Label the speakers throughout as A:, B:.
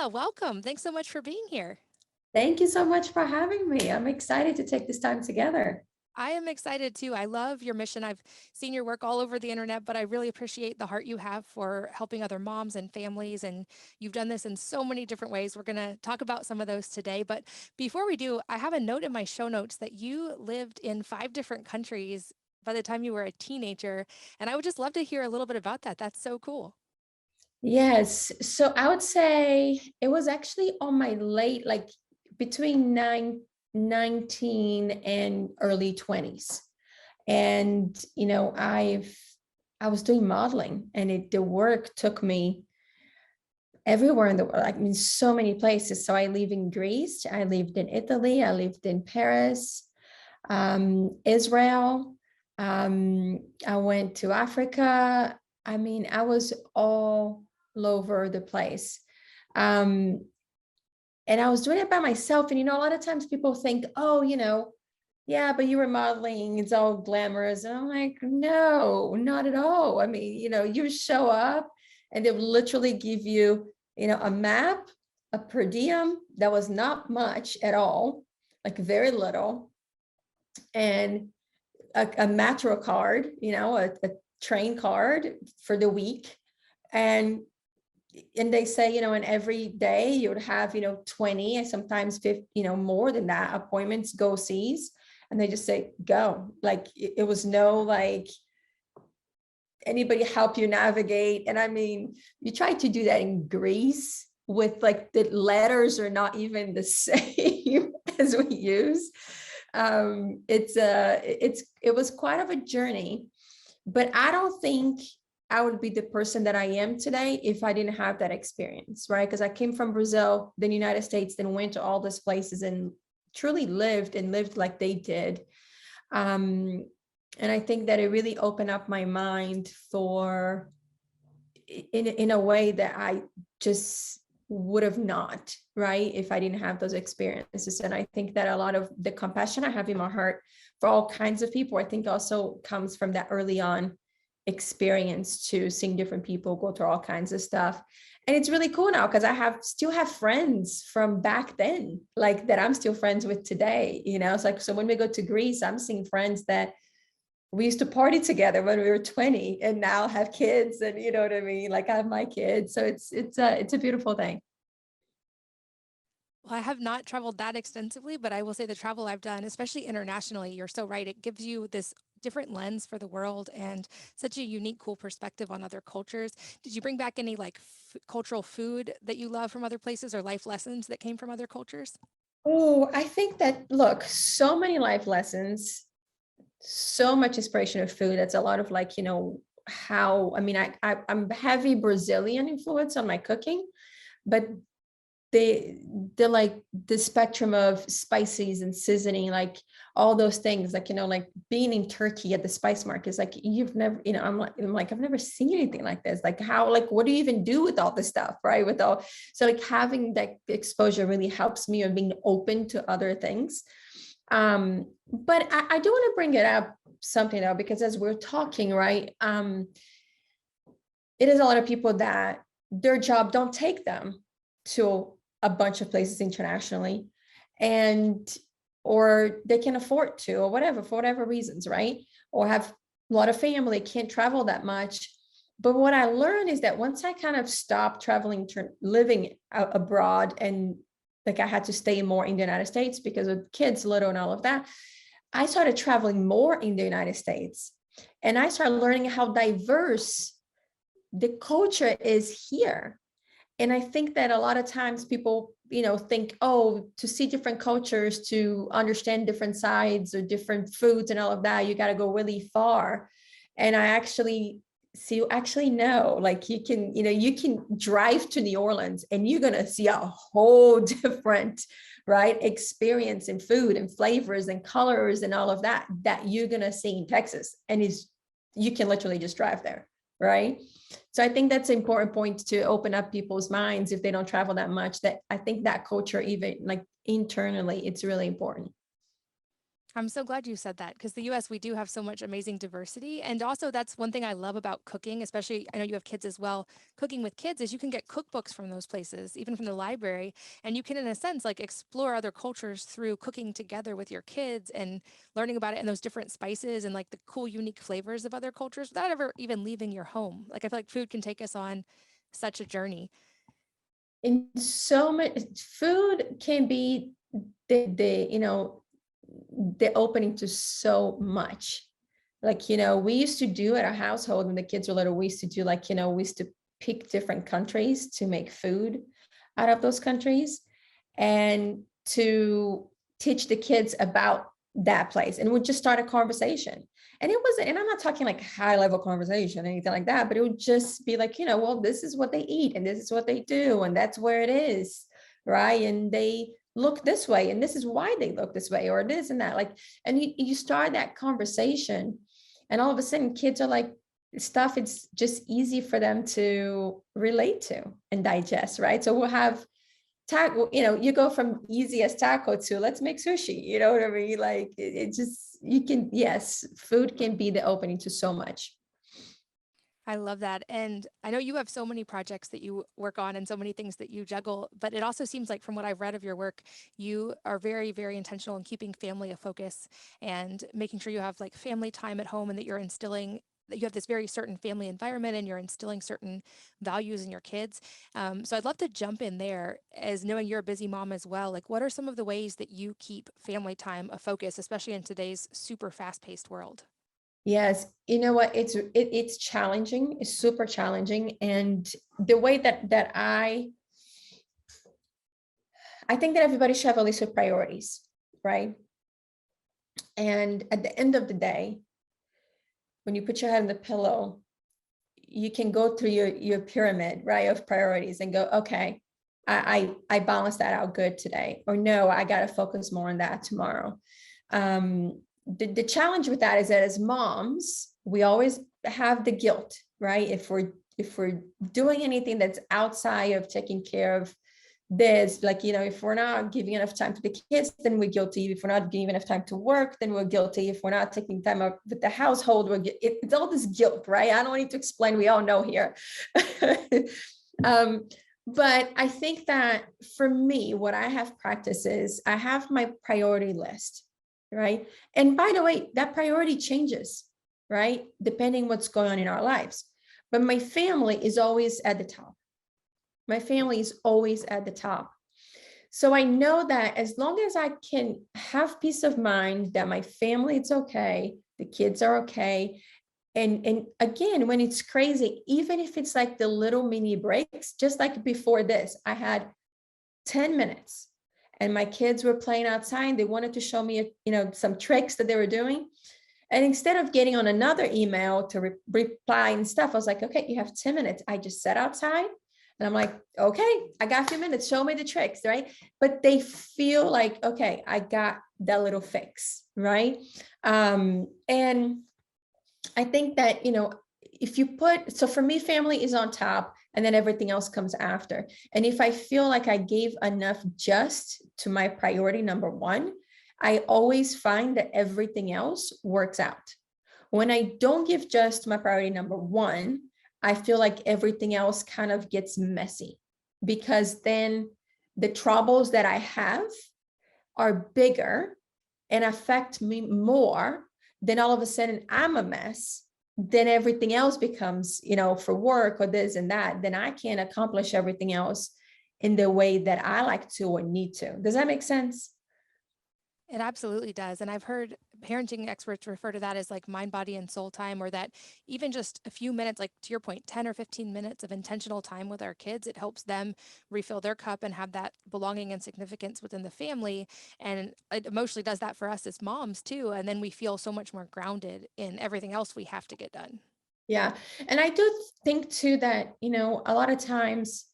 A: Camila, welcome. Thanks so much for being here.
B: Thank you so much for having me. I'm excited to take this time together.
A: I am excited too. I love your mission. I've seen your work all over the internet, but I really appreciate the heart you have for helping other moms and families. And you've done this in so many different ways. We're going to talk about some of those today. But before we do, I have a note in my show notes that you lived in 5 different countries by the time you were a teenager. And I would just love to hear a little bit about that. That's so cool.
B: Yes. So I would say it was actually on my late, like between 19 and early 20s. And, I was doing modeling and the work took me everywhere in the world. I mean, so many places. So I lived in Greece, I lived in Italy, I lived in Paris, Israel. I went to Africa. I mean, I was all over the place. Um, and I was doing it by myself. And, a lot of times people think, oh, yeah, but you were modeling, it's all glamorous. And I'm like, no, not at all. I mean, you show up and they will literally give you, a map, a per diem that was not much at all, like very little, and a metro card, a train card for the week. And they say, and every day you would have, 20 and sometimes 50, more than that appointments, go sees. And they just say, go. Like it was no like anybody help you navigate. And I mean, you try to do that in Greece with like the letters are not even the same as we use. It was quite of a journey, but I don't think I would be the person that I am today if I didn't have that experience, right? Because I came from Brazil, then United States, then went to all these places and truly lived like they did. And I think that it really opened up my mind for in a way that I just would have not, right, if I didn't have those experiences. And I think that a lot of the compassion I have in my heart for all kinds of people, I think also comes from that early on experience to seeing different people go through all kinds of stuff. And it's really cool now because I still have friends from back then, like that I'm still friends with today. It's like, so when we go to Greece, I'm seeing friends that we used to party together when we were 20 and now have kids, and you know what I mean? Like I have my kids. So it's a beautiful thing.
A: Well, I have not traveled that extensively, but I will say the travel I've done, especially internationally, you're so right. It gives you this different lens for the world and such a unique, cool perspective on other cultures. Did you bring back any like cultural food that you love from other places or life lessons that came from other cultures?
B: Oh, I think that, look, so many life lessons, so much inspiration of food. That's a lot of like, how, I mean, I'm heavy Brazilian influence on my cooking, but the like the spectrum of spices and seasoning, like all those things, like like being in Turkey at the spice markets, like you've never, I'm like I've never seen anything like this. Like how, like what do you even do with all this stuff, right? With all, so like having that exposure really helps me on being open to other things. But I do want to bring it up something though, because as we're talking, right, it is a lot of people that their job don't take them to a bunch of places internationally, and or they can afford to, or whatever, for whatever reasons, right? Or have a lot of family, can't travel that much. But what I learned is that once I kind of stopped traveling, living abroad, and like I had to stay more in the United States because of kids little and all of that, I started traveling more in the United States, and I started learning how diverse the culture is here. And I think that a lot of times people, think, oh, to see different cultures, to understand different sides or different foods and all of that, you got to go really far. And I actually see, actually, no, like you can drive to New Orleans and you're going to see a whole different, right, experience in food and flavors and colors and all of that you're going to see in Texas. And you can literally just drive there, right? So I think that's an important point to open up people's minds if they don't travel that much, that I think that culture, even like internally, it's really important.
A: I'm so glad you said that because the US, we do have so much amazing diversity. And also, that's one thing I love about cooking, especially I know you have kids as well. Cooking with kids is you can get cookbooks from those places, even from the library. And you can, in a sense, like explore other cultures through cooking together with your kids and learning about it and those different spices and like the cool, unique flavors of other cultures without ever even leaving your home. Like, I feel like food can take us on such a journey.
B: In so much, food can be the opening to so much. Like, we used to do at our household when the kids were little, we used to do like, we used to pick different countries to make food out of those countries and to teach the kids about that place. And we'd just start a conversation. And it wasn't, and I'm not talking like high level conversation, anything like that, but it would just be like, well, this is what they eat and this is what they do. And that's where it is. Right. And they look this way and this is why they look this way or this and that. Like, and you start that conversation and all of a sudden kids are like, stuff it's just easy for them to relate to and digest, right? So we'll have taco, you go from easy as taco to let's make sushi, you know what I mean? Like it just, you can, yes, food can be the opening to so much.
A: I love that. And I know you have so many projects that you work on and so many things that you juggle, but it also seems like from what I've read of your work, you are very, very intentional in keeping family a focus and making sure you have like family time at home and that you're instilling that you have this very certain family environment and you're instilling certain values in your kids. So I'd love to jump in there as knowing you're a busy mom as well. Like, what are some of the ways that you keep family time a focus, especially in today's super fast paced world?
B: Yes, you know what? It's challenging. It's super challenging, and the way that I think that everybody should have a list of priorities, right? And at the end of the day, when you put your head on the pillow, you can go through your pyramid, right, of priorities and go, okay, I balanced that out good today, or no, I got to focus more on that tomorrow. The challenge with that is that as moms, we always have the guilt, right? If we're doing anything that's outside of taking care of this, like, if we're not giving enough time to the kids, then we're guilty. If we're not giving enough time to work, then we're guilty. If we're not taking time up with the household, it's all this guilt, right? I don't need to explain. We all know here. um, but I think that for me, what I have practiced is I have my priority list, right? And by the way, that priority changes, right? Depending what's going on in our lives. But my family is always at the top. My family is always at the top. So I know that as long as I can have peace of mind that my family, it's okay, the kids are okay. And again, when it's crazy, even if it's like the little mini breaks, just like before this, I had 10 minutes and my kids were playing outside. They wanted to show me, some tricks that they were doing. And instead of getting on another email to reply and stuff, I was like, okay, you have 10 minutes. I just sat outside and I'm like, okay, I got a few minutes. Show me the tricks, right? But they feel like, okay, I got that little fix, right? And I think that, if you so for me, family is on top and then everything else comes after. And if I feel like I gave enough just to my priority number one, I always find that everything else works out. When I don't give just my priority number one, I feel like everything else kind of gets messy because then the troubles that I have are bigger and affect me more. Then all of a sudden I'm a mess. Then everything else becomes, for work or this and that, then I can't accomplish everything else in the way that I like to or need to. Does that make sense?
A: It absolutely does. And I've heard parenting experts refer to that as like mind, body, and soul time, or that even just a few minutes, like to your point, 10 or 15 minutes of intentional time with our kids, it helps them refill their cup and have that belonging and significance within the family. And it emotionally does that for us as moms too. And then we feel so much more grounded in everything else we have to get done.
B: Yeah. And I do think too that, a lot of times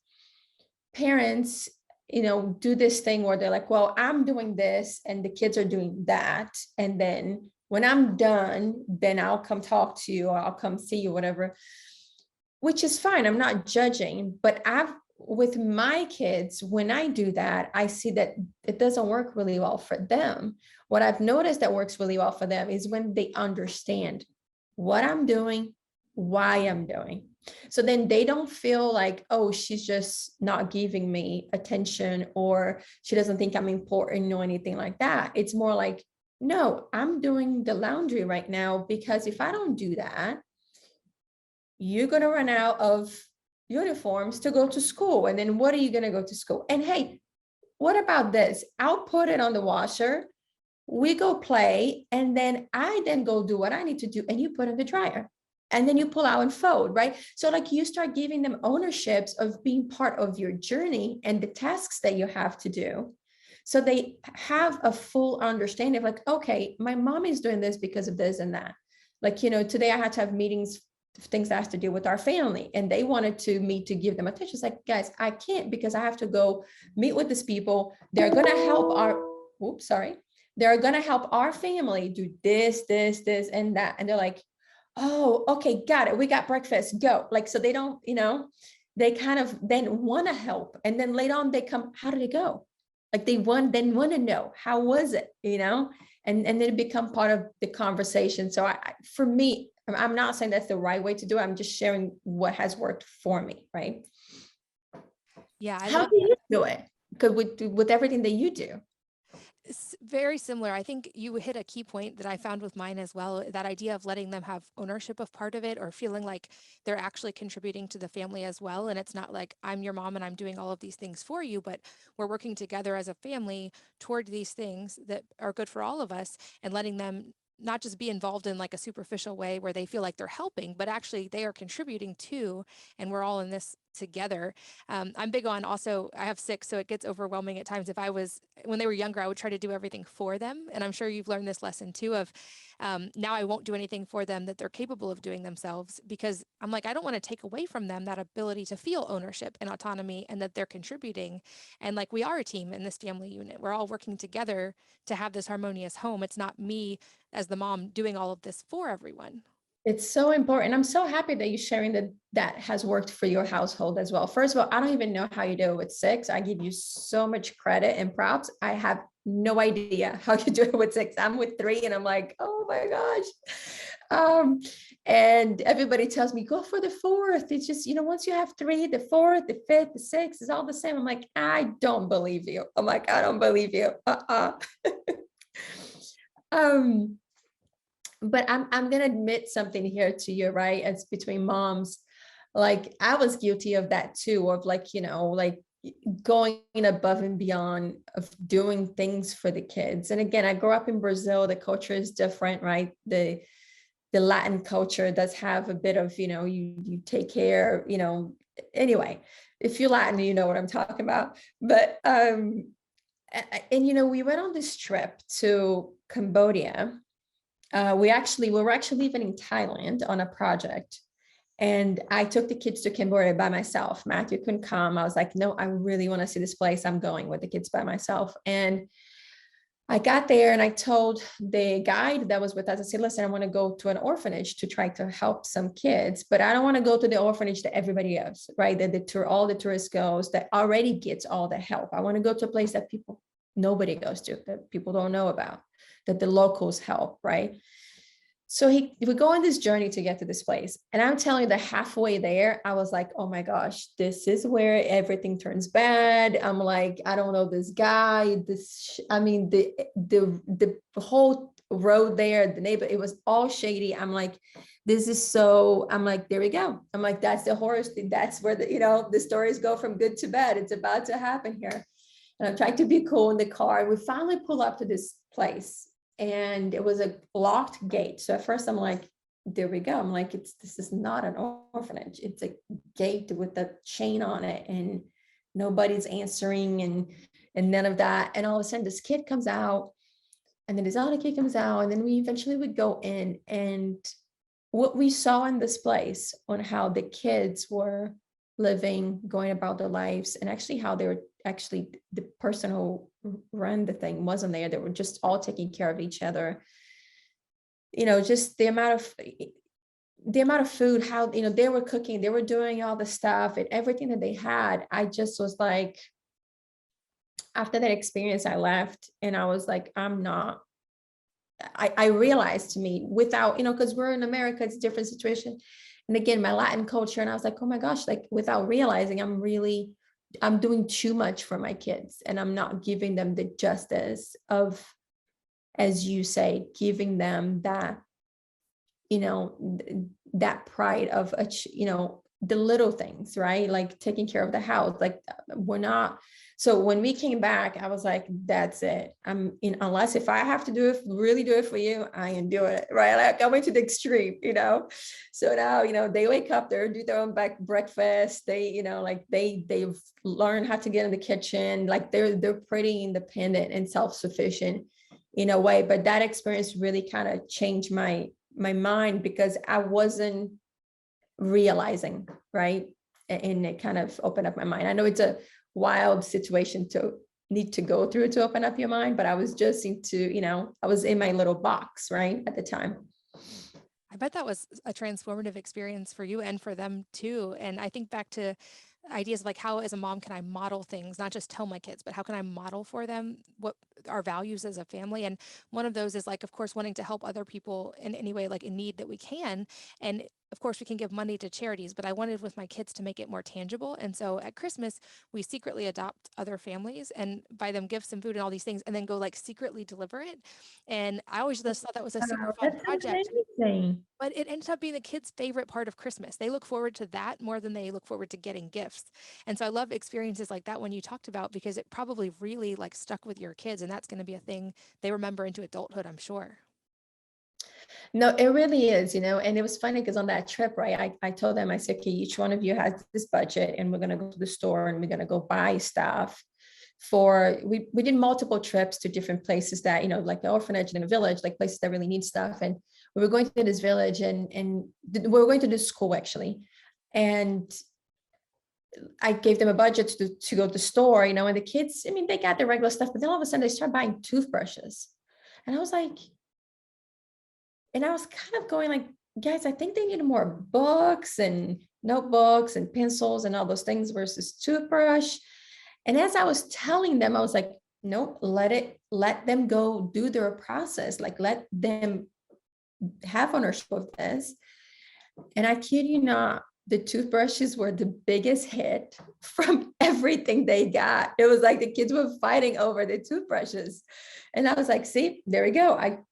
B: parents, do this thing where they're like, well, I'm doing this and the kids are doing that. And then when I'm done, then I'll come talk to you or I'll come see you, whatever, which is fine. I'm not judging, but with my kids, when I do that, I see that it doesn't work really well for them. What I've noticed that works really well for them is when they understand what I'm doing, why I'm doing. So then they don't feel like, oh, she's just not giving me attention, or she doesn't think I'm important or anything like that. It's more like, no, I'm doing the laundry right now, because if I don't do that, you're going to run out of uniforms to go to school. And then what are you going to go to school? And hey, what about this? I'll put it on the washer. We go play. And then I then go do what I need to do. And you put in the dryer. And then you pull out and fold, right? So like you start giving them ownerships of being part of your journey and the tasks that you have to do. So they have a full understanding of like, okay, my mom is doing this because of this and that. Like, you know, today I had to have meetings, things that has to do with our family, and they wanted to meet to give them attention. It's like, guys, I can't, because I have to go meet with these people. They're going to help our, oops, sorry. They're going to help our family do this, and that. And they're like, oh, okay, got it. We got breakfast, go. Like, so they don't, you know, they kind of then want to help. And then later on they come, how did it go? Like they want to know, how was it, you know? And then it become part of the conversation. So for me, I'm not saying that's the right way to do it. I'm just sharing what has worked for me, right?
A: Yeah, I
B: How
A: love
B: do you do it? Because with everything that you do.
A: it's very similar. I think you hit a key point that I found with mine as well. That idea of letting them have ownership of part of it, or feeling like they're actually contributing to the family as well. And it's not like I'm your mom and I'm doing all of these things for you, but we're working together as a family toward these things that are good for all of us, and letting them not just be involved in like a superficial way where they feel like they're helping, but actually they are contributing too. And we're all in this together. I'm big on also, I have six, so it gets overwhelming at times. If I was, when they were younger, I would try to do everything for them. And I'm sure you've learned this lesson too of now I won't do anything for them that they're capable of doing themselves, because I'm like, I don't want to take away from them that ability to feel ownership and autonomy, and that they're contributing. And like, we are a team in this family unit. We're all working together to have this harmonious home. It's not me as the mom doing all of this for everyone.
B: It's so important. I'm so happy that you're sharing that has worked for your household as well. First of all, I don't even know how you do it with six. I give you so much credit and props. I have no idea how you do it with six. I'm with three and I'm like, oh my gosh. And everybody tells me, go for the fourth. It's just, you know, once you have three, the fourth, the fifth, the sixth is all the same. I'm like, I don't believe you. I'm like, I don't believe you. Um, but I'm gonna admit something here to you, right? It's between moms. Like I was guilty of that too, of like, you know, like going above and beyond of doing things for the kids. And again, I grew up in Brazil. The culture is different, right? The Latin culture does have a bit of, you know, you take care, you know, anyway, if you're Latin, you know what I'm talking about. But and you know, we went on this trip to Cambodia. We were actually living in Thailand on a project, and I took the kids to Cambodia by myself. Matthew couldn't come. I was like, no, I really want to see this place. I'm going with the kids by myself. And I got there and I told the guide that was with us, I said, listen, I want to go to an orphanage to try to help some kids, but I don't want to go to the orphanage that everybody else, right? That all the tourists goes, that already gets all the help. I want to go to a place that nobody goes to, that people don't know about, that the locals help, right? So we go on this journey to get to this place. And I'm telling you that halfway there, I was like, oh my gosh, this is where everything turns bad. I'm like, I don't know this guy, the whole road there, the neighbor, it was all shady. I'm like, I'm like, there we go. I'm like, that's the horror. That's where the stories go from good to bad. It's about to happen here. And I'm trying to be cool in the car. And we finally pull up to this place, and it was a locked gate. So at first I'm like, there we go. I'm like, this is not an orphanage. It's a gate with a chain on it, and nobody's answering and none of that. And all of a sudden this kid comes out, and then this other kid comes out, and then we eventually would go in. And what we saw in this place on how the kids were living, going about their lives, and actually how they were actually the person who ran the thing wasn't there. They were just all taking care of each other. You know, just the amount of the amount of food, how, they were cooking, they were doing all the stuff and everything that they had. I just was like, after that experience, I left and I was like, I realized to me without, because we're in America, it's a different situation. And again, my Latin culture. And I was like, oh my gosh, like without realizing, I'm doing too much for my kids and I'm not giving them the justice of, as you say, giving them that, that pride of, the little things, right? Like taking care of the house. Like we're not. So when we came back, I was like, that's it. Unless if I have to really do it for you, I am doing it, right? Like I went to the extreme, So now, they wake up, they do their own breakfast. They, like they've learned how to get in the kitchen. Like they're pretty independent and self-sufficient in a way. But that experience really kind of changed my mind because I wasn't realizing, right? And it kind of opened up my mind. I know it's a wild situation to need to go through to open up your mind, but I was just I was in my little box, right, at the time.
A: I bet that was a transformative experience for you and for them too. And I think back to ideas of like how as a mom can I model things, not just tell my kids, but how can I model for them what our values as a family. And one of those is like, of course, wanting to help other people in any way, like in need that we can. And of course, we can give money to charities, but I wanted with my kids to make it more tangible. And so at Christmas, we secretly adopt other families and buy them gifts and food and all these things, and then go like secretly deliver it. And I always just thought that was a super
B: Wow,
A: fun
B: that's
A: project,
B: amazing.
A: but it ended up being the kids' favorite part of Christmas. They look forward to that more than they look forward to getting gifts. And so I love experiences like that when you talked about, because it probably really like stuck with your kids, and that's going to be a thing they remember into adulthood, I'm sure.
B: No, it really is, and it was funny because on that trip, right, I told them, I said, okay, each one of you has this budget and we're going to go to the store and we're going to go buy stuff we did multiple trips to different places that, like the orphanage and the village, like places that really need stuff. And we were going to this village and we were going to this school actually. And I gave them a budget to go to the store, and the kids, they got the regular stuff, but then all of a sudden they start buying toothbrushes. And I was like, and I was kind of going like, guys, I think they need more books and notebooks and pencils and all those things versus toothbrush. And as I was telling them, I was like, nope, let them go do their process. Like, let them have ownership of this. And I kid you not, the toothbrushes were the biggest hit from everything they got. It was like the kids were fighting over the toothbrushes. And I was like, see, there we go. I'm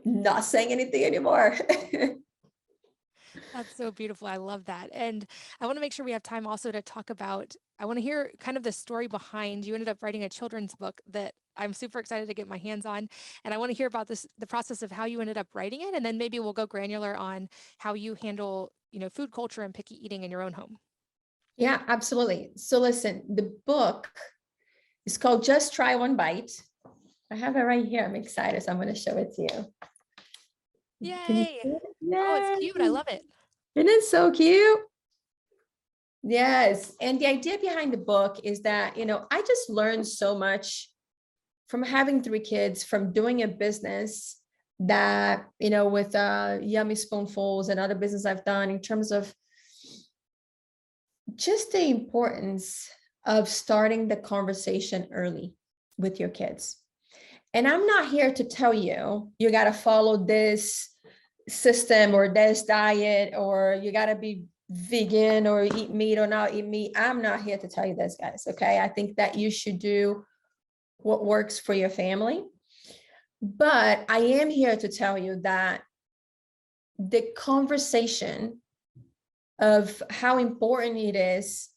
B: not saying anything anymore.
A: That's so beautiful. I love that. And I want to make sure we have time also to talk about, I want to hear kind of the story behind, you ended up writing a children's book that I'm super excited to get my hands on. And I want to hear about the process of how you ended up writing it. And then maybe we'll go granular on how you handle, food culture and picky eating in your own home.
B: Yeah, absolutely. So listen, the book is called Just Try One Bite. I have it right here. I'm excited. So I'm going to show it to you. Can you see
A: Yay.
B: it?
A: Oh, it's
B: Yay.
A: cute. I love it.
B: Isn't it so cute? Yes. And the idea behind the book is that, I just learned so much from having 3 kids, from doing a business that, with Yummy Spoonfuls and other business I've done, in terms of just the importance of starting the conversation early with your kids. And I'm not here to tell you, you got to follow this system or this diet, or you got to be vegan or eat meat or not eat meat. I'm not here to tell you this, guys. Okay. I think that you should do what works for your family. But I am here to tell you that the conversation of how important it is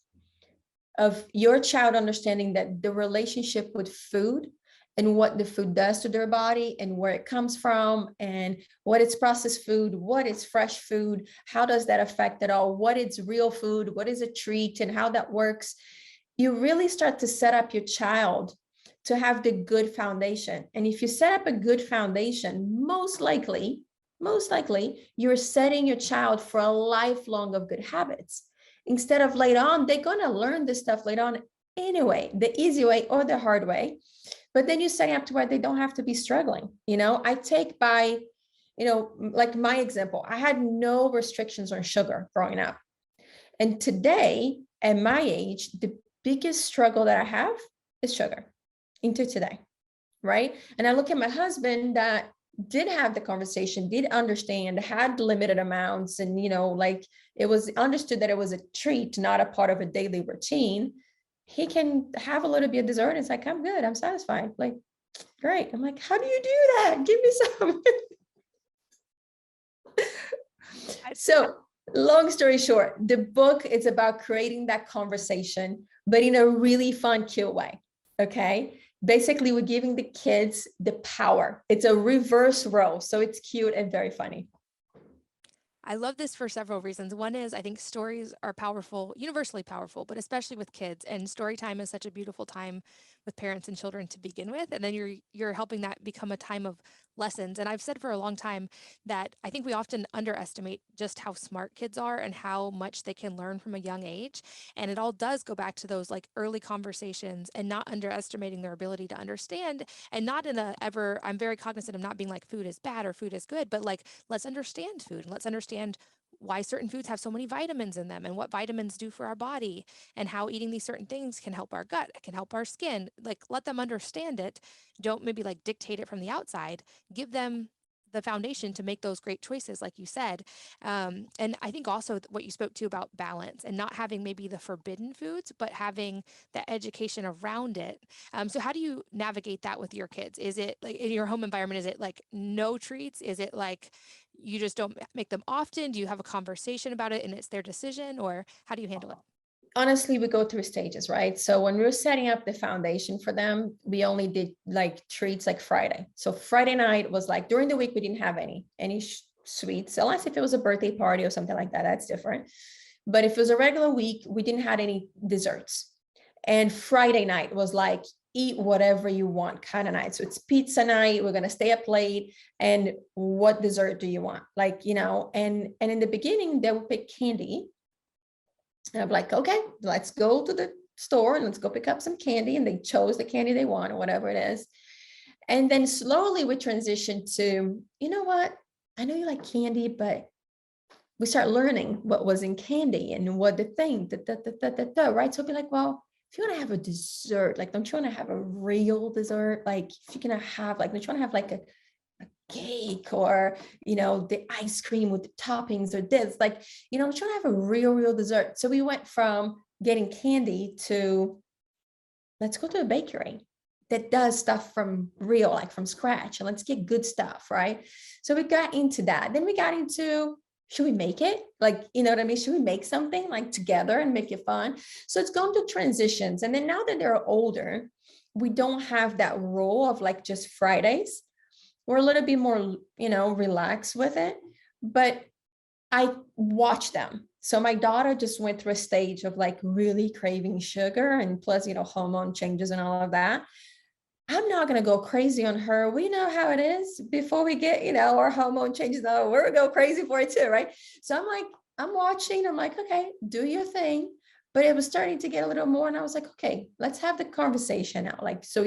B: of your child understanding that the relationship with food and what the food does to their body and where it comes from and what is processed food, what is fresh food, how does that affect it all, what is real food, what is a treat, and how that works. You really start to set up your child to have the good foundation. And if you set up a good foundation, most likely, you're setting your child for a lifelong of good habits. Instead of later on, they're going to learn this stuff later on anyway, the easy way or the hard way. But then you're setting up to where they don't have to be struggling. I take by like my example, I had no restrictions on sugar growing up. And today, at my age, the biggest struggle that I have is sugar into today, right? And I look at my husband that did have the conversation, did understand, had limited amounts, and like it was understood that it was a treat, not a part of a daily routine. He can have a little bit of dessert and it's like, I'm good, I'm satisfied. Like, great. I'm like, how do you do that? Give me some. So long story short, the book is about creating that conversation, but in a really fun, cute way. Okay. Basically, we're giving the kids the power. It's a reverse role. So it's cute and very funny.
A: I love this for several reasons. One is I think stories are powerful, universally powerful, but especially with kids. And story time is such a beautiful time with parents and children to begin with. And then you're helping that become a time of lessons. And I've said for a long time that I think we often underestimate just how smart kids are and how much they can learn from a young age. And it all does go back to those like early conversations and not underestimating their ability to understand, and not in a ever, I'm very cognizant of not being like food is bad or food is good, but like let's understand food and let's understand why certain foods have so many vitamins in them and what vitamins do for our body and how eating these certain things can help our gut, can help our skin. Like let them understand it. Don't maybe like dictate it from the outside. Give them the foundation to make those great choices, like you said. And I think also what you spoke to about balance and not having maybe the forbidden foods, but having the education around it. So how do you navigate that with your kids? Is it like in your home environment, is it like no treats? Is it like you just don't make them often? Do you have a conversation about it and it's their decision, or how do you handle it?
B: Honestly, we go through stages, right? So when we were setting up the foundation for them, we only did like treats like Friday. So Friday night was like during the week, we didn't have any sweets, unless if it was a birthday party or something like that, that's different. But if it was a regular week, we didn't have any desserts. And Friday night was like, eat whatever you want kind of night. So it's pizza night. We're going to stay up late. And what dessert do you want? Like, and in the beginning, they would pick candy. And I'm like, okay, let's go to the store and let's go pick up some candy. And they chose the candy they want or whatever it is. And then slowly we transitioned to, you know what? I know you like candy, but we start learning what was in candy and what the thing, right? So it'd be like, well, if you want to have a dessert, like, don't you want to have a real dessert? Like, if you're going to have, like, don't you want to have like a cake or, the ice cream with the toppings or this, like, don't you want to have a real dessert? So we went from getting candy to let's go to a bakery that does stuff from real, like from scratch, and let's get good stuff, right? So we got into that. Then we got into, should we make it? Like, you know what I mean? Should we make something like together and make it fun? So it's going through transitions. And then now that they're older, we don't have that rule of like just Fridays. We're a little bit more, relaxed with it. But I watch them. So my daughter just went through a stage of like really craving sugar, and plus, hormone changes and all of that. I'm not going to go crazy on her. We know how it is before we get, our hormone changes. Oh, we're going to go crazy for it too, right? So I'm like, I'm watching. I'm like, okay, do your thing. But it was starting to get a little more. And I was like, okay, let's have the conversation now. Like, so,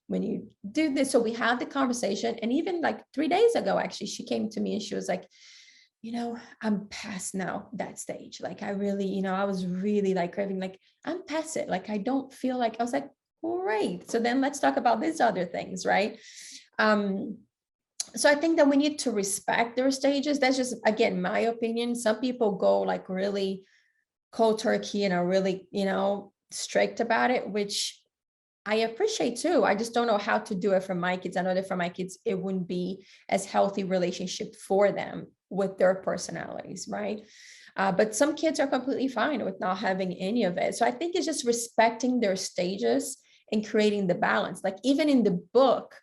B: when you do this, so we had the conversation. And even like 3 days ago, actually, she came to me and she was like, I'm past now that stage. Like, I really, I was really like craving, like, I'm past it. Like, I don't feel like, I was like, great. So then let's talk about these other things, right? So I think that we need to respect their stages. That's just, again, my opinion. Some people go like really cold turkey and are really, strict about it, which I appreciate too. I just don't know how to do it for my kids. I know that for my kids, it wouldn't be as healthy relationship for them with their personalities, right? But some kids are completely fine with not having any of it. So I think it's just respecting their stages and creating the balance. Like even in the book,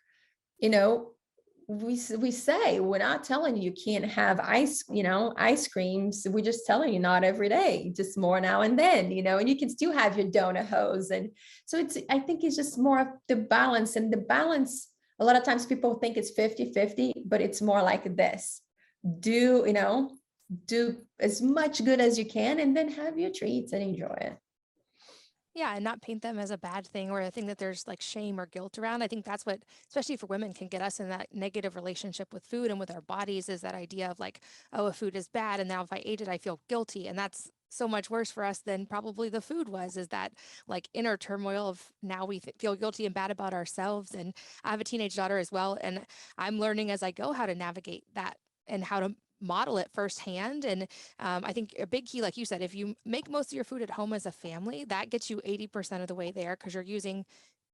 B: we say we're not telling you can't have ice creams. We're just telling you not every day, just more now and then, and you can still have your donut hose. And so I think it's just more of the balance, and the balance, a lot of times people think it's 50-50, but it's more like this. Do as much good as you can, and then have your treats and enjoy it.
A: Yeah, and not paint them as a bad thing or a thing that there's like shame or guilt around. I think that's what, especially for women, can get us in that negative relationship with food and with our bodies, is that idea of like, oh, if food is bad and now if I ate it, I feel guilty. And that's so much worse for us than probably the food was, is that like inner turmoil of now we feel guilty and bad about ourselves. And I have a teenage daughter as well. And I'm learning as I go how to navigate that and how to model it firsthand. And I think a big key, like you said, if you make most of your food at home as a family, that gets you 80% of the way there because you're using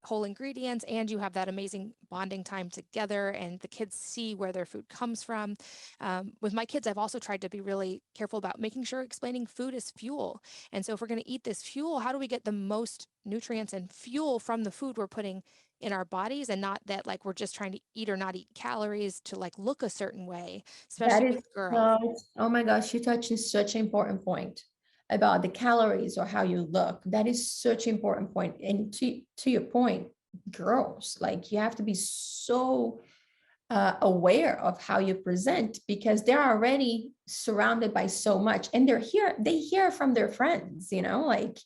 A: whole ingredients and you have that amazing bonding time together and the kids see where their food comes from. With my kids, I've also tried to be really careful about making sure explaining food is fuel. And so if we're going to eat this fuel, how do we get the most nutrients and fuel from the food we're putting in our bodies, and not that like we're just trying to eat or not eat calories to like look a certain way,
B: That
A: especially
B: is
A: with girls.
B: oh my gosh, you touching such an important point about the calories or how you look. That is such an important point. And to your point, girls, like you have to be so aware of how you present because they're already surrounded by so much and they hear from their friends, like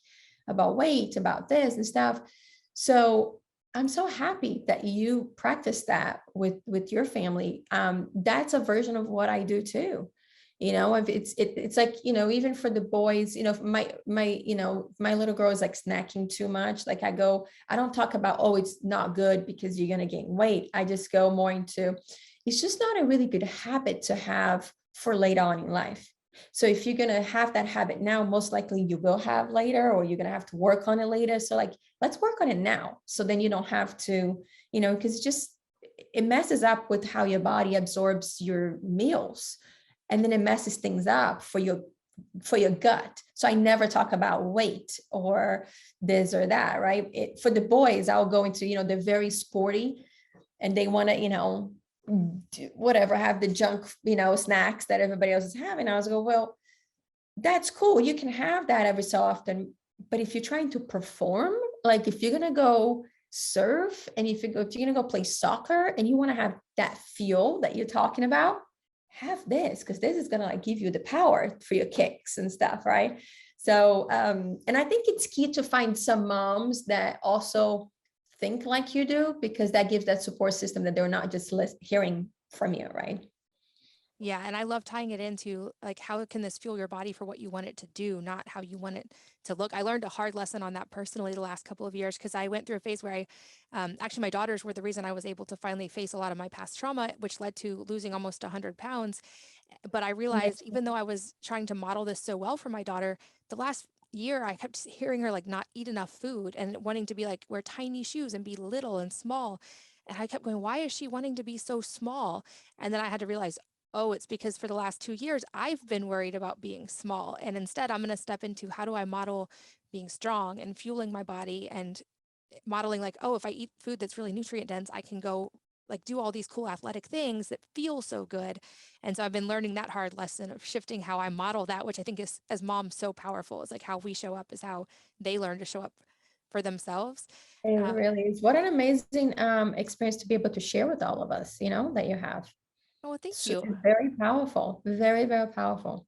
B: about weight, about this and stuff. So I'm so happy that you practice that with your family. That's a version of what I do too. If it's like, even for the boys, if my little girl is like snacking too much, like I don't talk about, oh, it's not good because you're going to gain weight. I just go more into, it's just not a really good habit to have for later on in life. So if you're going to have that habit now, most likely you will have later, or you're going to have to work on it later. So like, let's work on it now. So then you don't have to, because it messes up with how your body absorbs your meals. And then it messes things up for your gut. So I never talk about weight or this or that, right? For the boys, I'll go into, they're very sporty and they want to, whatever, have the junk, snacks that everybody else is having. I was go, well, that's cool. You can have that every so often. But if you're trying to perform, like if you're going to go surf and if you're going to go play soccer and you want to have that fuel that you're talking about, have this, because this is going to like give you the power for your kicks and stuff, right? So and I think it's key to find some moms that also think like you do, because that gives that support system that they're not just hearing from you, right?
A: Yeah, and I love tying it into like how can this fuel your body for what you want it to do, not how you want it to look. I learned a hard lesson on that personally the last couple of years because I went through a phase where actually my daughters were the reason I was able to finally face a lot of my past trauma, which led to losing almost 100 pounds. But I realized even though I was trying to model this so well for my daughter, the last year I kept hearing her like not eat enough food and wanting to be like wear tiny shoes and be little and small. And I kept going, why is she wanting to be so small? And then I had to realize, oh, it's because for the last 2 years, I've been worried about being small. And instead, I'm going to step into how do I model being strong and fueling my body and modeling like, oh, if I eat food that's really nutrient dense, I can go like do all these cool athletic things that feel so good. And so I've been learning that hard lesson of shifting how I model that, which I think is as moms so powerful. It's like how we show up is how they learn to show up for themselves.
B: It
A: Um,
B: really is. What an amazing experience to be able to share with all of us, that you have.
A: oh, well, thank
B: So
A: you.
B: it's very powerful, very, very powerful.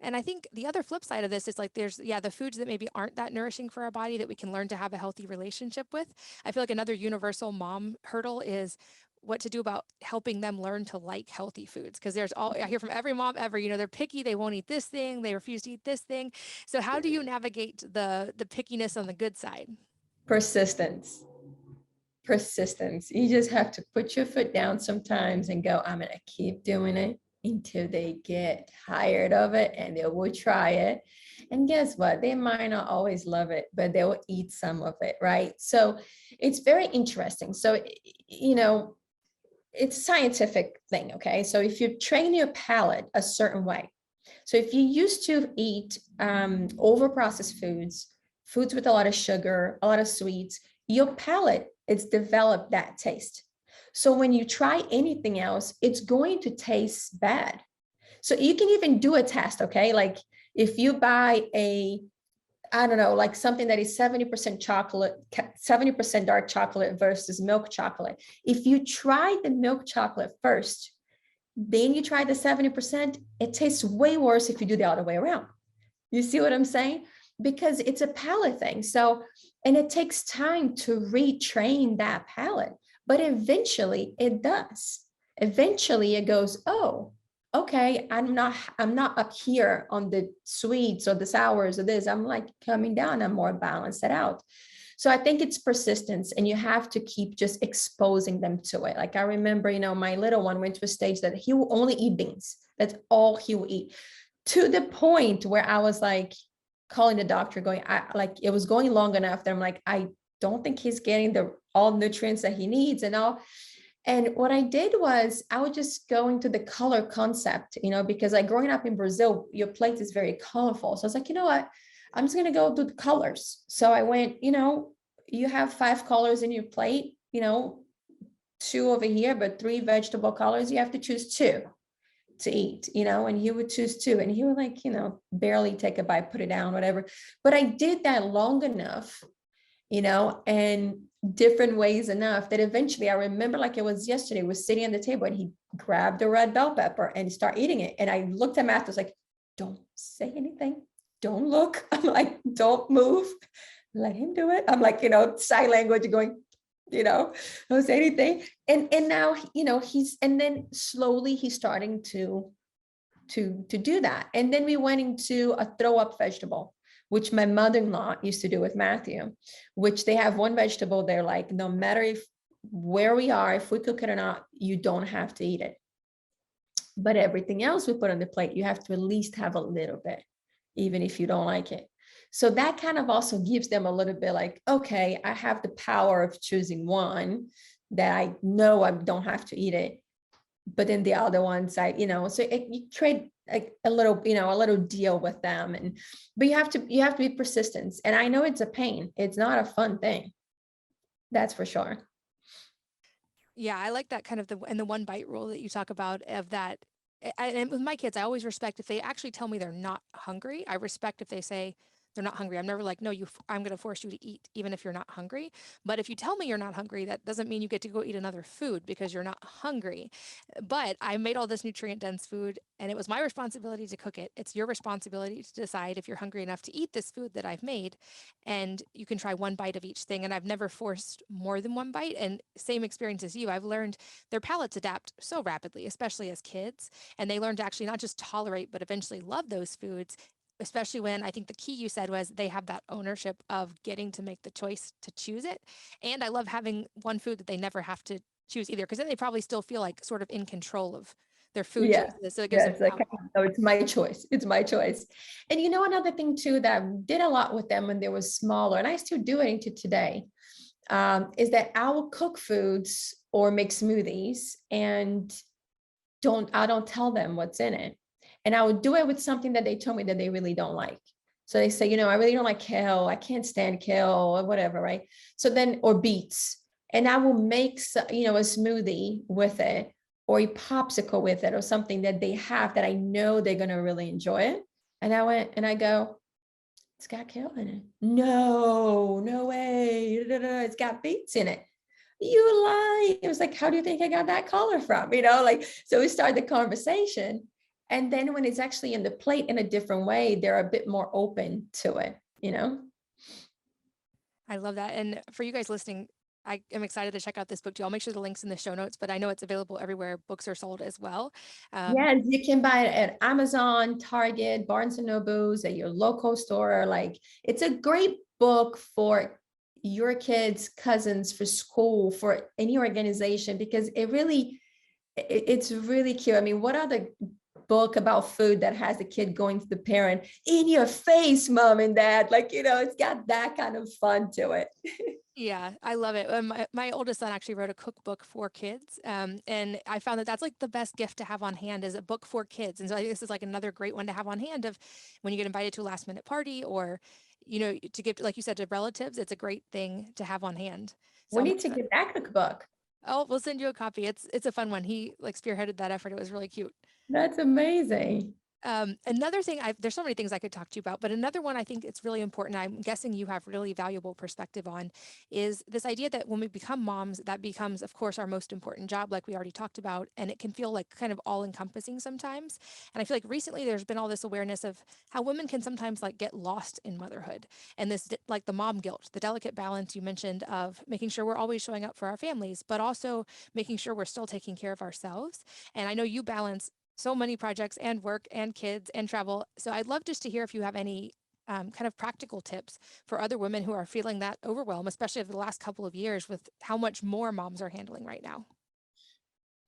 A: And I think the other flip side of this is like there's, yeah, the foods that maybe aren't that nourishing for our body that we can learn to have a healthy relationship with. I feel like another universal mom hurdle is what to do about helping them learn to like healthy foods. Because there's all, I hear from every mom ever, they're picky, they won't eat this thing, they refuse to eat this thing. So how do you navigate the pickiness on the good side?
B: Persistence. Persistence. You just have to put your foot down sometimes and go, I'm going to keep doing it until they get tired of it and they will try it. And guess what? They might not always love it, but they will eat some of it, right? So it's very interesting. So, it's a scientific thing, okay? So if you train your palate a certain way, so if you used to eat over processed foods with a lot of sugar, a lot of sweets, your palate, it's developed that taste. So when you try anything else, it's going to taste bad. So you can even do a test, okay? Like if you buy I don't know, like something that is 70% chocolate, 70% dark chocolate versus milk chocolate. If you try the milk chocolate first, then you try the 70%, it tastes way worse if you do the other way around. You see what I'm saying? because it's a palate thing. So, and it takes time to retrain that palate, but eventually it does. Eventually it goes, oh, okay, I'm not up here on the sweets or the sours or this. I'm like coming down, I'm more balanced it out. So I think it's persistence, and you have to keep just exposing them to it. Like I remember, my little one went to a stage that he will only eat beans. That's all he will eat, to the point where I was like calling the doctor going, it was going long enough that I'm like, I don't think he's getting the all nutrients that he needs and all. And what I did was I would just go into the color concept, because like growing up in Brazil, your plate is very colorful. So I was like, you know what? I'm just going to go do the colors. So I went, you have 5 colors in your plate, 2 over here, but 3 vegetable colors. You have to choose 2 to eat, and he would choose 2, and he would like, barely take a bite, put it down, whatever. But I did that long enough, and different ways enough that eventually I remember like it was yesterday, was sitting on the table and he grabbed the red bell pepper and started eating it. And I looked at him after, I was like, don't say anything. Don't look. I'm like, don't move. Let him do it. I'm like, sign language going, don't say anything. And now, and then slowly he's starting to do that. And then we went into a throw up vegetable, which my mother-in-law used to do with Matthew, which they have one vegetable. They're like, no matter where we are, if we cook it or not, you don't have to eat it. But everything else we put on the plate, you have to at least have a little bit, even if you don't like it. So that kind of also gives them a little bit like, okay, I have the power of choosing one that I know I don't have to eat it. But then the other ones, so you trade like a little deal with them. But you have to be persistent. And I know it's a pain. It's not a fun thing. That's for sure.
A: Yeah, I like that kind of the one bite rule that you talk about of that. And with my kids, I always respect if they actually tell me they're not hungry. I respect if they say they're not hungry. I'm never like, no, I'm going to force you to eat, even if you're not hungry. But if you tell me you're not hungry, that doesn't mean you get to go eat another food because you're not hungry. But I made all this nutrient dense food and it was my responsibility to cook it. It's your responsibility to decide if you're hungry enough to eat this food that I've made. And you can try one bite of each thing. And I've never forced more than one bite. And same experience as you, I've learned their palates adapt so rapidly, especially as kids. And they learn to actually not just tolerate, but eventually love those foods, especially when I think the key you said was they have that ownership of getting to make the choice to choose it. And I love having one food that they never have to choose either, because then they probably still feel like sort of in control of their food
B: Yeah.
A: choices. So it gives
B: Yeah.
A: them
B: It's like,
A: power.
B: no, it's my choice. It's my choice. And another thing too, that I did a lot with them when they were smaller, and I still do it into today, is that I will cook foods or make smoothies and I don't tell them what's in it. And I would do it with something that they told me that they really don't like. So they say, I really don't like kale. I can't stand kale or whatever, right? So then, or beets. And I will make, a smoothie with it, or a popsicle with it, or something that they have that I know they're going to really enjoy it. And I went and I go, it's got kale in it. No, no way. It's got beets in it. You lie. It was like, how do you think I got that color from? So we started the conversation. And then when it's actually in the plate in a different way, they're a bit more open to it.
A: I love that. And for you guys listening, I am excited to check out this book too. I'll make sure the link's in the show notes, but I know it's available everywhere books are sold as well.
B: Yes, you can buy it at Amazon, Target, Barnes and Nobles, at your local store. Like, it's a great book for your kids, cousins, for school, for any organization, because it's really cute. I mean, what other book about food that has the kid going to the parent, in your face, mom and dad? Like, it's got that kind of fun to it.
A: Yeah, I love it. My oldest son actually wrote a cookbook for kids. And I found that that's like the best gift to have on hand is a book for kids. And so I think this is like another great one to have on hand of when you get invited to a last minute party or, to give, like you said, to relatives. It's a great thing to have on hand. So
B: We
A: I'm
B: need to
A: excited.
B: get that cookbook.
A: Oh, we'll send you a copy. It's a fun one. He like spearheaded that effort. It was really cute.
B: That's amazing.
A: Another thing, there's so many things I could talk to you about, but another one I think it's really important, I'm guessing you have really valuable perspective on, is this idea that when we become moms, that becomes, of course, our most important job, like we already talked about, and it can feel like kind of all encompassing sometimes. And I feel like recently there's been all this awareness of how women can sometimes like get lost in motherhood, and this like the mom guilt, the delicate balance you mentioned of making sure we're always showing up for our families, but also making sure we're still taking care of ourselves. And I know you balance so many projects and work and kids and travel. So I'd love just to hear if you have any kind of practical tips for other women who are feeling that overwhelm, especially over the last couple of years with how much more moms are handling right now.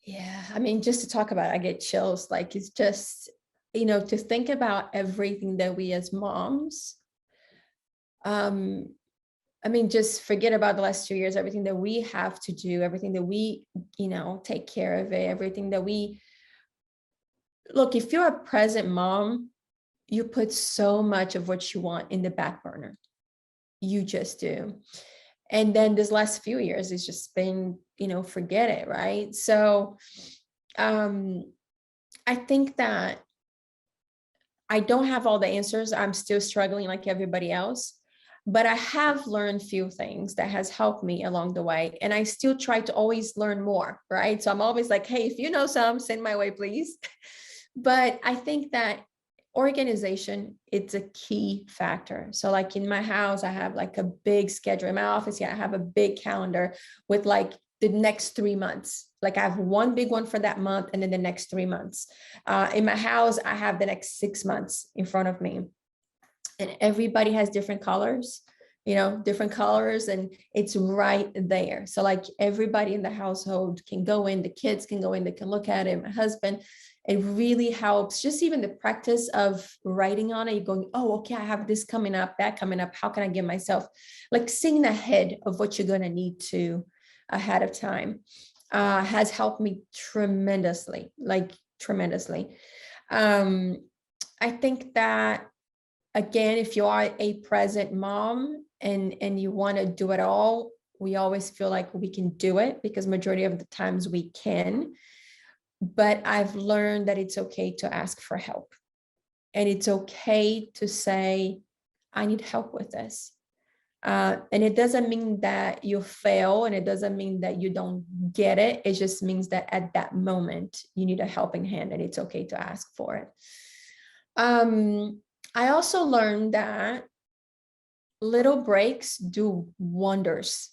B: Yeah, I mean, just to talk about it, I get chills. Like it's just, to think about everything that we as moms, um, I mean, just forget about the last 2 years, everything that we have to do, everything that we, take care of it, everything that we look, if you're a present mom, you put so much of what you want in the back burner. You just do. And then this last few years, it's just been, forget it, right? So um, I think that I don't have all the answers. I'm still struggling like everybody else, but I have learned few things that has helped me along the way. And I still try to always learn more, right? So I'm always like, hey, if you know some, send my way, please. But I think that organization, it's a key factor. So like in my house, I have like a big schedule. In my office, yeah, I have a big calendar with like the next 3 months. Like I have one big one for that month and then the next 3 months. In my house, I have the next 6 months in front of me. And everybody has different colors, different colors, and it's right there. So like everybody in the household can go in, the kids can go in, they can look at it, my husband. It really helps, just even the practice of writing on it. You're going, oh, okay, I have this coming up, that coming up. How can I get myself like seeing ahead of what you're going to need to ahead of time has helped me tremendously, like tremendously. I think that again, if you are a present mom and you want to do it all, we always feel like we can do it because majority of the times we can. But I've learned that it's okay to ask for help. And it's okay to say, I need help with this. And it doesn't mean that you fail, and it doesn't mean that you don't get it. It just means that at that moment, you need a helping hand, and it's okay to ask for it. I also learned that little breaks do wonders.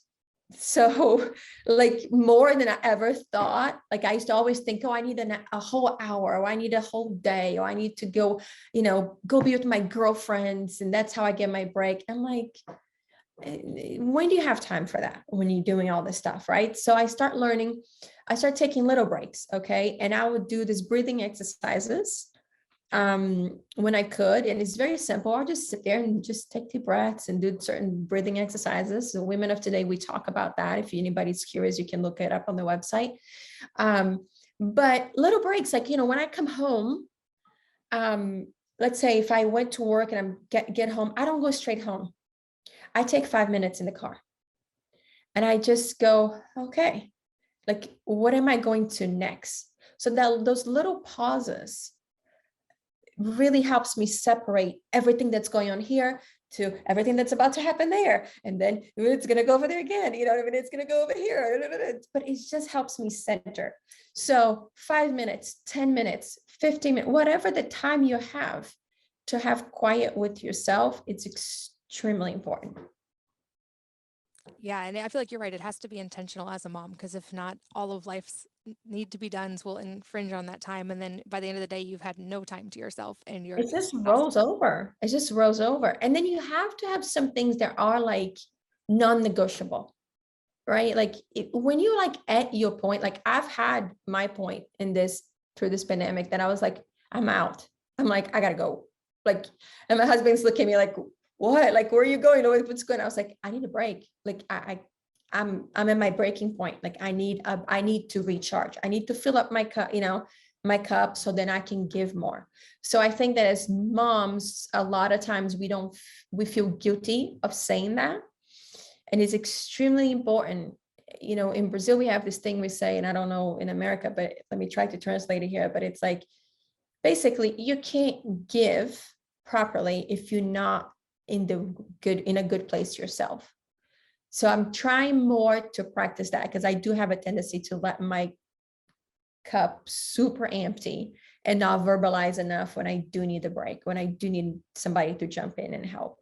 B: So like more than I ever thought. Like I used to always think, oh, I need a whole hour, or I need a whole day, or I need to go, go be with my girlfriends, and that's how I get my break. I'm like, when do you have time for that when you're doing all this stuff, right? So I start taking little breaks, okay? And I would do these breathing exercises when I could. And it's very simple. I'll just sit there and just take deep breaths and do certain breathing exercises. So Women of Today, we talk about that. If anybody's curious, you can look it up on the website. But little breaks, like, when I come home, let's say if I went to work and get home, I don't go straight home. I take 5 minutes in the car and I just go, okay, like, what am I going to next? So that those little pauses really helps me separate everything that's going on here to everything that's about to happen there. And then it's going to go over there again. You know what I mean? It's going to go over here, but it just helps me center. So 5 minutes, 10 minutes, 15 minutes, whatever the time you have to have quiet with yourself, it's extremely important.
A: Yeah, and I feel like you're right. It has to be intentional as a mom because if not, all of life's need to be done will infringe on that time. And then by the end of the day, you've had no time to yourself and you're
B: It just
A: exhausted.
B: rolls over. It just rolls over. And then you have to have some things that are like non-negotiable, right? Like when you like at your point, like I've had my point in this through this pandemic that I was like, I'm out. I'm like, I gotta go. Like, and my husband's looking at me like, what? Like, where are you going? What's going on? I was like, I need a break. Like I'm at my breaking point. Like I need to recharge. I need to fill up my cup, my cup so then I can give more. So I think that as moms, a lot of times we feel guilty of saying that. And it's extremely important. In Brazil, we have this thing we say, and I don't know in America, but let me try to translate it here. But it's like, basically you can't give properly if you're not in a good place yourself. So I'm trying more to practice that, because I do have a tendency to let my cup super empty and not verbalize enough when I do need a break, when I do need somebody to jump in and help.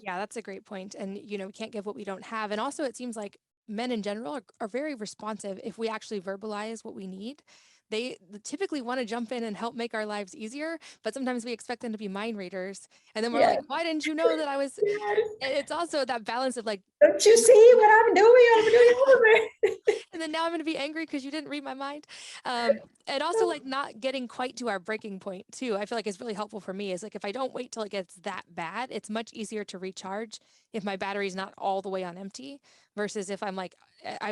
A: Yeah, that's a great point. And, we can't give what we don't have. And also, it seems like men in general are very responsive if we actually verbalize what we need. They typically want to jump in and help make our lives easier, but sometimes we expect them to be mind readers. And then we're
B: Yeah.
A: like, why didn't you know that I was?
B: Yes.
A: It's also that balance of like,
B: Don't you see what I'm doing? I'm doing all of it.
A: and then now I'm going to be angry because you didn't read my mind. And also like not getting quite to our breaking point too. I feel like is really helpful for me is like if I don't wait till it gets that bad, it's much easier to recharge if my battery's not all the way on empty versus if I'm like,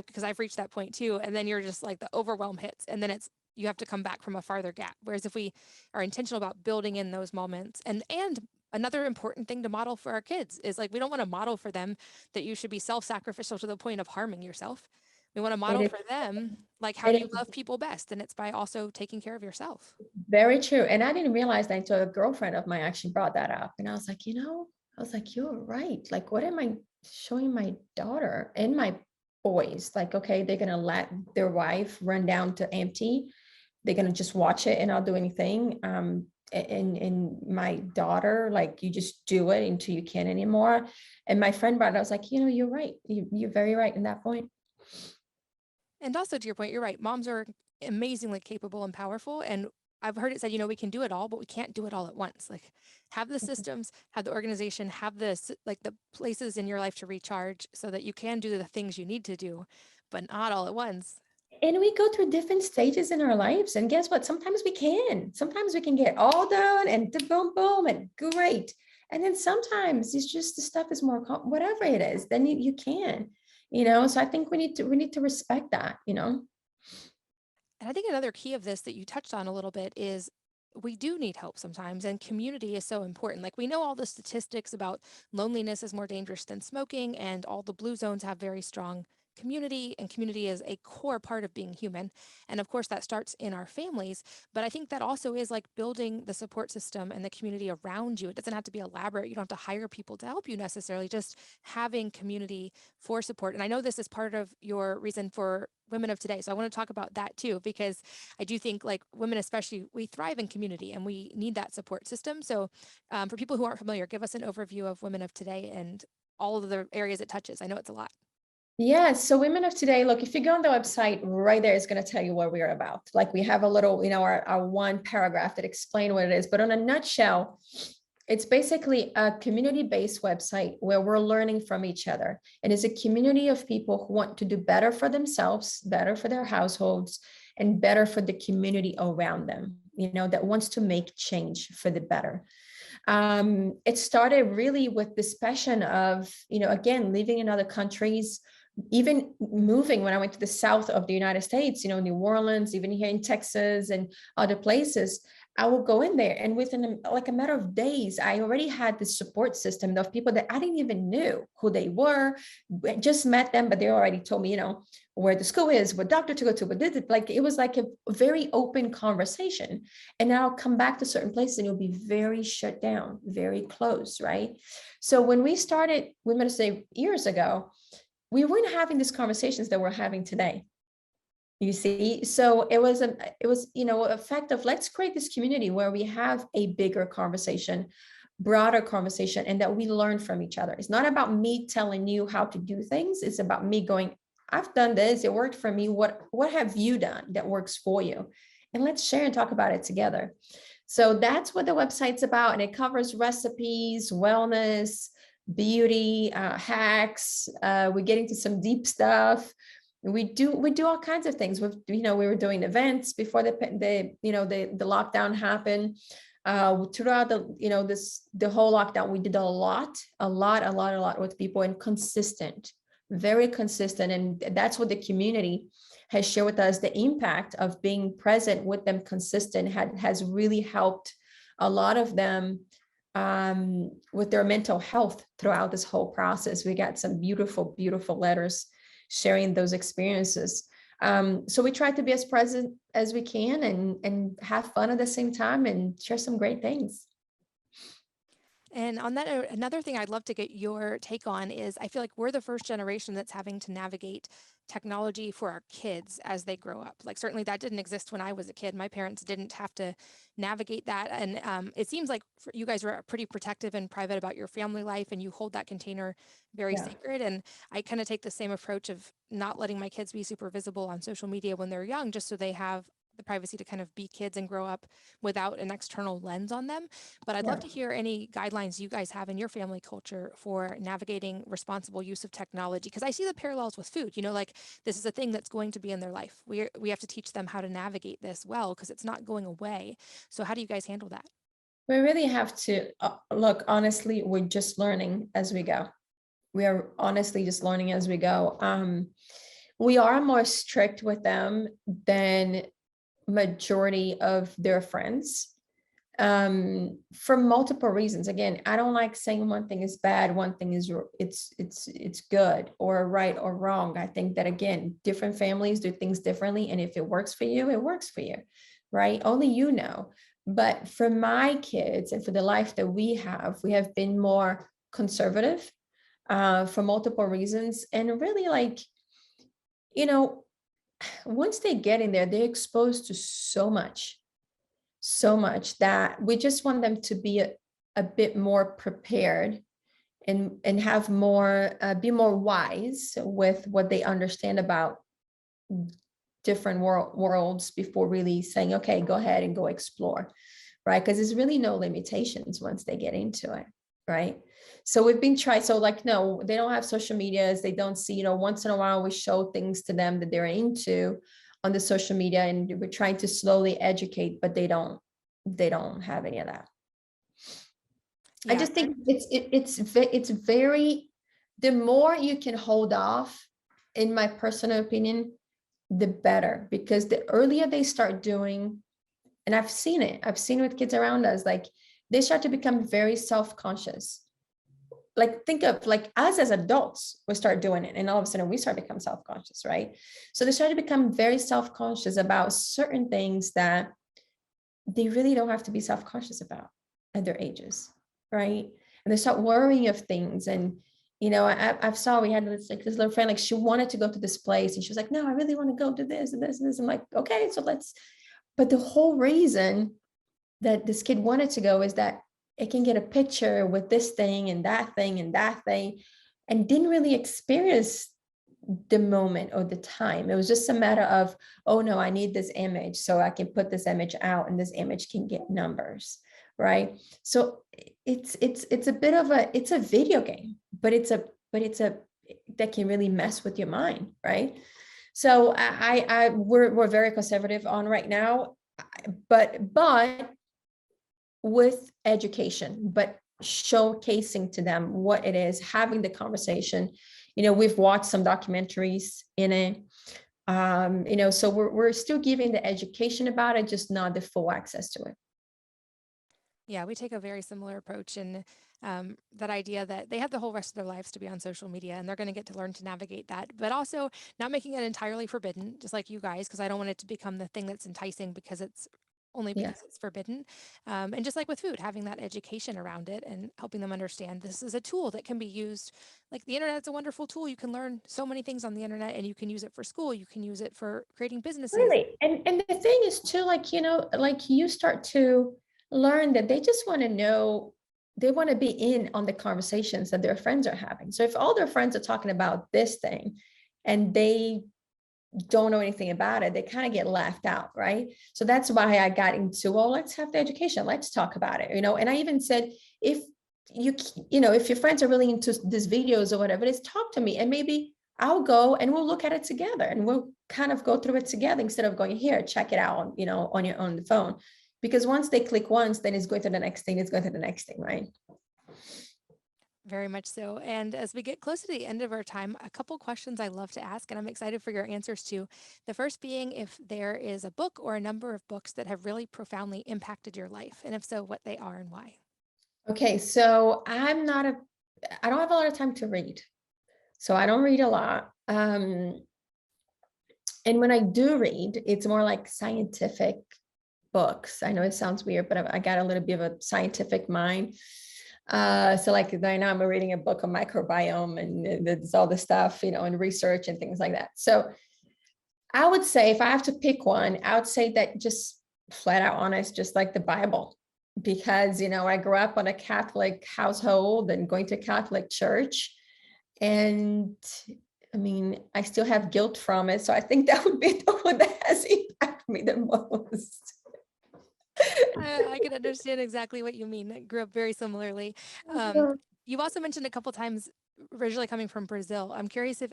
A: because I've reached that point too. And then you're just like the overwhelm hits and then you have to come back from a farther gap. Whereas if we are intentional about building in those moments and another important thing to model for our kids is like we don't want to model for them that you should be self-sacrificial to the point of harming yourself. We want to
B: It
A: model
B: is,
A: for them like how
B: it
A: do you
B: is
A: love people best, and it's by also taking care of yourself.
B: very true. And I didn't realize that until a girlfriend of mine actually brought that up. And I was like, I was like, you're right. Like, what am I showing my daughter and my boys? Like, okay, they're going to let their wife run down to empty. They're going to just watch it and not do anything. And my daughter, like, you just do it until you can't anymore. And my friend brought it. I was like, you're right. You're very right in that point.
A: And also to your point, you're right. Moms are amazingly capable and powerful. And I've heard it said, we can do it all, but we can't do it all at once. Like have the systems, have the organization, have like the places in your life to recharge so that you can do the things you need to do, but not all at once.
B: And we go through different stages in our lives. And guess what? Sometimes we can get all done and boom, boom, and great. And then sometimes it's just the stuff is more, whatever it is, then you can, so I think we need to respect that.
A: And I think another key of this that you touched on a little bit is we do need help sometimes, and community is so important. Like, we know all the statistics about loneliness is more dangerous than smoking, and all the blue zones have very strong community, and community is a core part of being human. And of course, that starts in our families. But I think that also is like building the support system and the community around you. It doesn't have to be elaborate. You don't have to hire people to help you necessarily, just having community for support. And I know this is part of your reason for Women of Today. So I want to talk about that too, because I do think like women, especially, we thrive in community and we need that support system. So for people who aren't familiar, give us an overview of Women of Today and all of the areas it touches. I know it's a lot.
B: Yeah, so Women of Today, look, if you go on the website right there, it's going to tell you what we're about. Like, we have a little, our one paragraph that explain what it is, but on a nutshell, it's basically a community-based website where we're learning from each other. And it's a community of people who want to do better for themselves, better for their households, and better for the community around them, that wants to make change for the better. It started really with this passion of, again, living in other countries, even moving when I went to the south of the United States, New Orleans, even here in Texas and other places. I will go in there, and within like a matter of days, I already had this support system of people that I didn't even know who they were. Just met them, but they already told me, where the school is, what doctor to go to, but like it was like a very open conversation. And now I'll come back to certain places and it'll be very shut down, very closed, right? So when we started Women Say years ago, we weren't having these conversations that we're having today. You see, so it was a fact of, let's create this community where we have a bigger conversation, broader conversation, and that we learn from each other. It's not about me telling you how to do things. It's about me going, I've done this, it worked for me. What have you done that works for you? And let's share and talk about it together. So that's what the website's about. And it covers recipes, wellness, beauty, hacks. We get into some deep stuff. We do all kinds of things. We were doing events before the lockdown happened. Throughout the whole lockdown, we did a lot with people, and consistent, very consistent. And that's what the community has shared with us. The impact of being present with them, consistent, has really helped a lot of them with their mental health throughout this whole process. We got some beautiful, beautiful letters sharing those experiences. So we tried to be as present as we can and have fun at the same time and share some great things.
A: And on that, another thing I'd love to get your take on is I feel like we're the first generation that's having to navigate technology for our kids as they grow up. Like, certainly that didn't exist when I was a kid. My parents didn't have to navigate that. And it seems like you guys are pretty protective and private about your family life and you hold that container very
B: Yeah.
A: sacred. And I kind of take the same approach of not letting my kids be super visible on social media when they're young, just so they have the privacy to kind of be kids and grow up without an external lens on them. But I'd love
B: Yeah.
A: to hear any guidelines you guys have in your family culture for navigating responsible use of technology. Because I see the parallels with food. Like, this is a thing that's going to be in their life. We have to teach them how to navigate this well because it's not going away. So how do you guys handle that?
B: We really have to look, honestly, we're just learning as we go. We are honestly just learning as we go. We are more strict with them than majority of their friends, for multiple reasons. Again, I don't like saying one thing is bad, one thing is it's good or right or wrong. I think that, again, different families do things differently, and if it works for you, it works for you, right? Only you know. But for my kids and for the life that we have been more conservative, for multiple reasons. And really, like, you know, once they get in there, they're exposed to so much that we just want them to be a bit more prepared and have more, be more wise with what they understand about different worlds before really saying, okay, go ahead and go explore, right? Because there's really no limitations once they get into it, right? So we've been trying, so like, no, they don't have social medias. They don't see, once in a while we show things to them that they're into on the social media, and we're trying to slowly educate, but they don't have any of that. I
A: Yeah,
B: just think it's very, the more you can hold off, in my personal opinion, the better, because the earlier they start doing, and I've seen with kids around us, like, they start to become very self-conscious. Like, think of, like, us as adults, we start doing it and all of a sudden we start to become self-conscious, right? So they start to become very self-conscious about certain things that they really don't have to be self-conscious about at their ages, right? And they start worrying of things. And I've saw, we had this, like, this little friend, like, she wanted to go to this place and she was like, no, I really want to go to this and this and this. I'm like, okay, so let's, but the whole reason that this kid wanted to go is that it can get a picture with this thing and that thing and that thing, and didn't really experience the moment or the time. It was just a matter of, oh no, I need this image so I can put this image out and this image can get numbers, right? So it's a bit of it's a video game, but it's a that can really mess with your mind, right? So we're very conservative on right now, but with education, but showcasing to them what it is, having the conversation. We've watched some documentaries in it. So we're still giving the education about it, just not the full access to it.
A: Yeah, we take a very similar approach in that idea that they have the whole rest of their lives to be on social media and they're going to get to learn to navigate that, but also not making it entirely forbidden, just like you guys, because I don't want it to become the thing that's enticing because it's only
B: Yeah.
A: because it's forbidden. And just like with food, having that education around it and helping them understand this is a tool that can be used. Like, the internet's a wonderful tool. You can learn so many things on the internet and you can use it for school. You can use it for creating businesses.
B: Really. And the thing is too, like, like, you start to learn that they just want to know, they want to be in on the conversations that their friends are having. So if all their friends are talking about this thing and they don't know anything about it, they kind of get left out, right? So that's why I got into, well, let's have the education, let's talk about it, and I even said, if if your friends are really into these videos or whatever it is, talk to me and maybe I'll go and we'll look at it together and we'll kind of go through it together instead of going, here, check it out, on your own phone. Because once they click once, then it's going to the next thing, it's going to the next thing, right?
A: Very much so. And as we get close to the end of our time, a couple questions I love to ask, and I'm excited for your answers to. The first being if there is a book or a number of books that have really profoundly impacted your life, and if so, what they are and why.
B: Okay, so I don't have a lot of time to read. So I don't read a lot. And when I do read, it's more like scientific books. I know it sounds weird, but I got a little bit of a scientific mind. So like right now I'm reading a book on microbiome and there's all the stuff, and research and things like that. So I would say if I have to pick one, I would say that just flat out honest, just like the Bible, because, I grew up on a Catholic household and going to Catholic church. And I mean, I still have guilt from it. So I think that would be the one that has impacted me the most.
A: I can understand exactly what you mean. I grew up very similarly. Um, you've also mentioned a couple times originally coming from Brazil. I'm curious if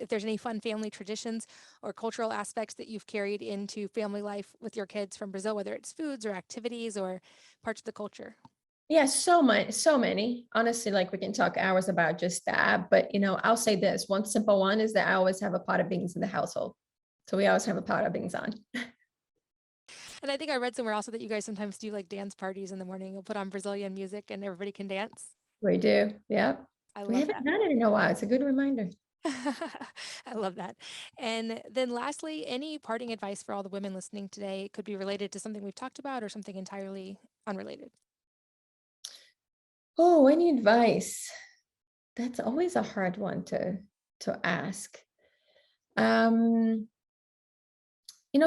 A: there's any fun family traditions or cultural aspects that you've carried into family life with your kids from Brazil, whether it's foods or activities or parts of the culture.
B: Yeah, so much, so many. Honestly, like we can talk hours about just that. But I'll say this one simple one is that I always have a pot of beans in the household. So we always have a pot of beans on.
A: And I think I read somewhere also that you guys sometimes do like dance parties in the morning. You'll put on Brazilian music and everybody can dance.
B: We do. Yeah.
A: I
B: We
A: love
B: haven't
A: that.
B: done it in a while. It's a good reminder.
A: I love that. And then lastly, any parting advice for all the women listening today? It could be related to something we've talked about or something entirely unrelated.
B: Oh, any advice? That's always a hard one to ask. Um,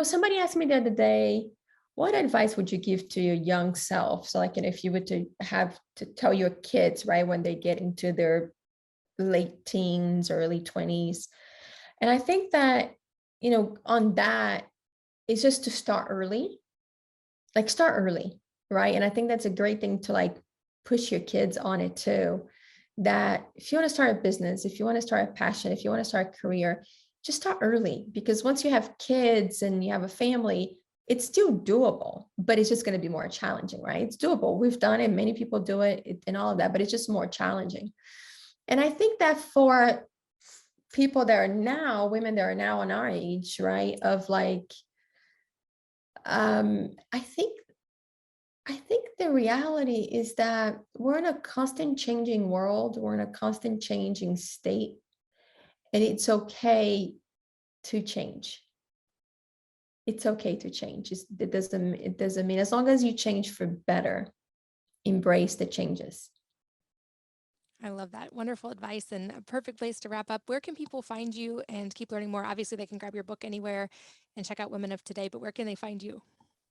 B: somebody asked me the other day, what advice would you give to your young self? So like, if you were to have to tell your kids, right, when they get into their late teens, early 20s. And I think that, on that, it's just to start early, like start early, right? And I think that's a great thing to like push your kids on it too. That if you want to start a business, if you want to start a passion, if you want to start a career, just start early, because once you have kids and you have a family, it's still doable, but it's just going to be more challenging, right? It's doable. We've done it. Many people do it and all of that, but it's just more challenging. And I think that for people that are now, women that are now on our age, right, of like, I think the reality is that we're in a constant changing world. We're in a constant changing state, and it's okay to change. It's okay to change. It doesn't mean, as long as you change for better, embrace the changes.
A: I love that. Wonderful advice and a perfect place to wrap up. Where can people find you and keep learning more? Obviously, they can grab your book anywhere and check out Women of Today, but where can they find you?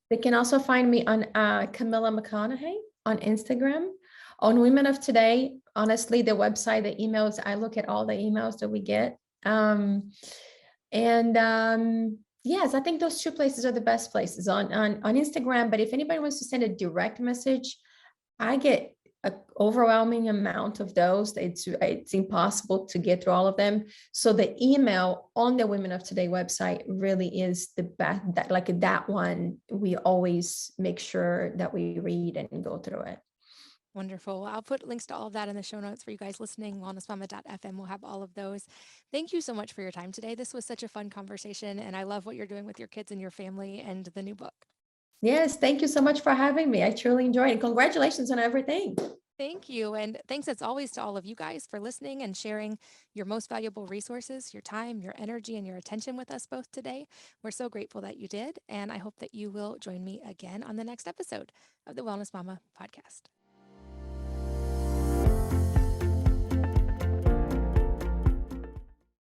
B: They can also find me on Camila McConaughey on Instagram. On Women of Today, honestly, the website, the emails, I look at all the emails that we get. And yes, I think those two places are the best places on Instagram. But if anybody wants to send a direct message, I get an overwhelming amount of those. It's impossible to get through all of them. So the email on the Women of Today website really is the best. That one, we always make sure that we read and go through it.
A: Wonderful. Well, I'll put links to all of that in the show notes for you guys listening. Wellnessmama.fm will have all of those. Thank you so much for your time today. This was such a fun conversation, and I love what you're doing with your kids and your family and the new book.
B: Yes, thank you so much for having me. I truly enjoyed it. Congratulations on everything.
A: Thank you. And thanks as always to all of you guys for listening and sharing your most valuable resources, your time, your energy, and your attention with us both today. We're so grateful that you did. And I hope that you will join me again on the next episode of the Wellness Mama podcast.